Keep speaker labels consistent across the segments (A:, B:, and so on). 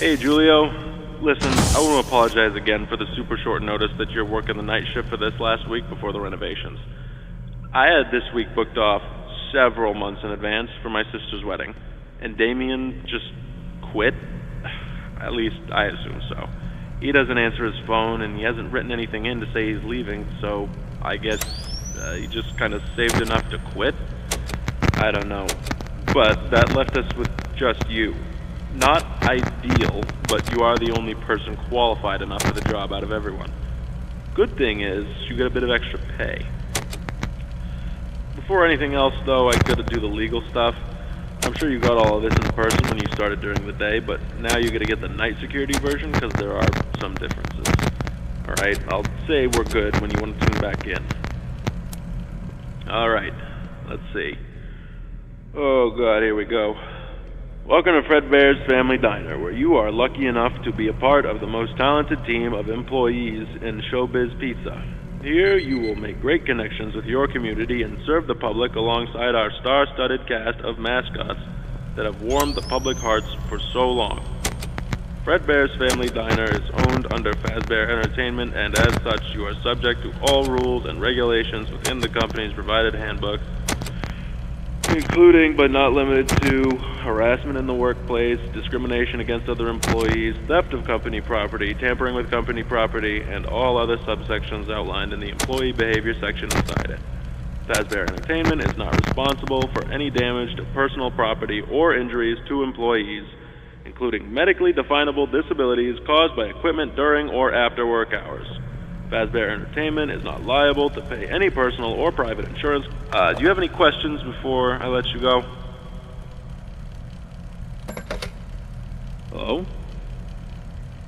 A: Hey, Julio. Listen, I want to apologize again for the super short notice that you're working the night shift for this last week before the renovations. I had this week booked off several months in advance for my sister's wedding, and Damien just quit. At least I assume so. He doesn't answer his phone, and he hasn't written anything in to say he's leaving, so I guess he just kind of saved enough to quit? I don't know. But that left us with just you. Not ideal, but you are the only person qualified enough for the job out of everyone. Good thing is, you get a bit of extra pay. Before anything else, though, I gotta do the legal stuff. I'm sure you got all of this in person when you started during the day, but now you're gonna get the night security version because there are some differences. Alright, I'll say we're good when you want to tune back in. Alright, let's see. Oh god, here we go. Welcome to Fredbears Family Diner, where you are lucky enough to be a part of the most talented team of employees in Showbiz Pizza. Here you will make great connections with your community and serve the public alongside our star-studded cast of mascots that have warmed the public hearts for so long. Fredbears Family Diner is owned under Fazbear Entertainment, and as such you are subject to all rules and regulations within the company's provided handbook, including but not limited to harassment in the workplace, discrimination against other employees, theft of company property, tampering with company property, and all other subsections outlined in the employee behavior section inside it. Fazbear Entertainment is not responsible for any damage to personal property or injuries to employees, including medically definable disabilities caused by equipment during or after work hours. Fazbear Entertainment is not liable to pay any personal or private insurance. Do you have any questions before I let you go? Hello?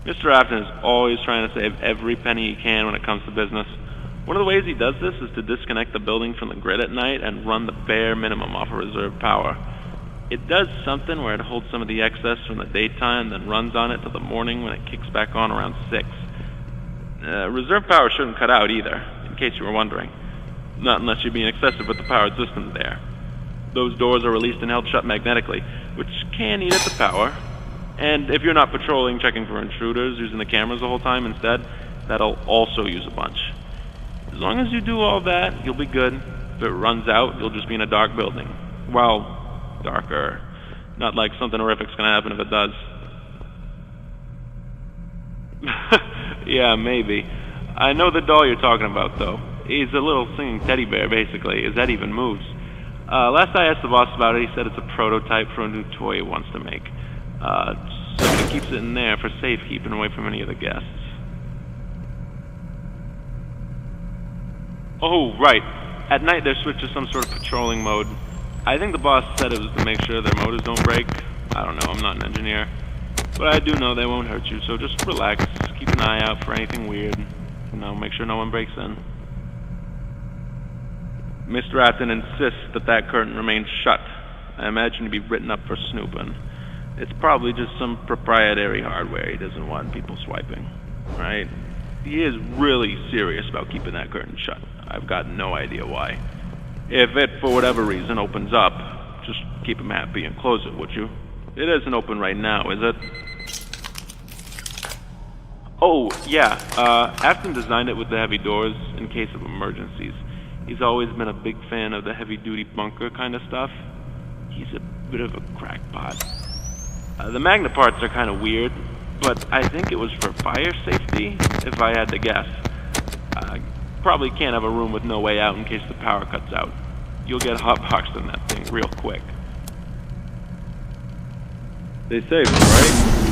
A: Mr. Afton is always trying to save every penny he can when it comes to business. One of the ways he does this is to disconnect the building from the grid at night and run the bare minimum off of reserve power. It does something where it holds some of the excess from the daytime, then runs on it till the morning when it kicks back on around 6. Reserve power shouldn't cut out either, in case you were wondering. Not unless you're being excessive with the powered system there. Those doors are released and held shut magnetically, which can eat at the power. And if you're not patrolling, checking for intruders, using the cameras the whole time instead, that'll also use a bunch. As long as you do all that, you'll be good. If it runs out, you'll just be in a dark building. Well, darker. Not like something horrific's gonna happen if it does. Yeah, maybe. I know the doll you're talking about, though. He's a little singing teddy bear, basically. His head even moves. Last I asked the boss about it, he said it's a prototype for a new toy he wants to make. So he keeps it in there for safekeeping away from any of the guests. Oh, right. At night they're switched to some sort of patrolling mode. I think the boss said it was to make sure their motors don't break. I don't know, I'm not an engineer. But I do know they won't hurt you, so just relax. Keep an eye out for anything weird. Make sure no one breaks in. Mr. Afton insists that that curtain remains shut. I imagine to be written up for snooping. It's probably just some proprietary hardware he doesn't want people swiping. Right? He is really serious about keeping that curtain shut. I've got no idea why. If it, for whatever reason, opens up, just keep him happy and close it, would you? It isn't open right now, is it? Oh, yeah. Afton designed it with the heavy doors in case of emergencies. He's always been a big fan of the heavy-duty bunker kind of stuff. He's a bit of a crackpot. The magnet parts are kind of weird, but I think it was for fire safety, if I had to guess. Probably can't have a room with no way out in case the power cuts out. You'll get hotboxed in that thing real quick. They saved him, right?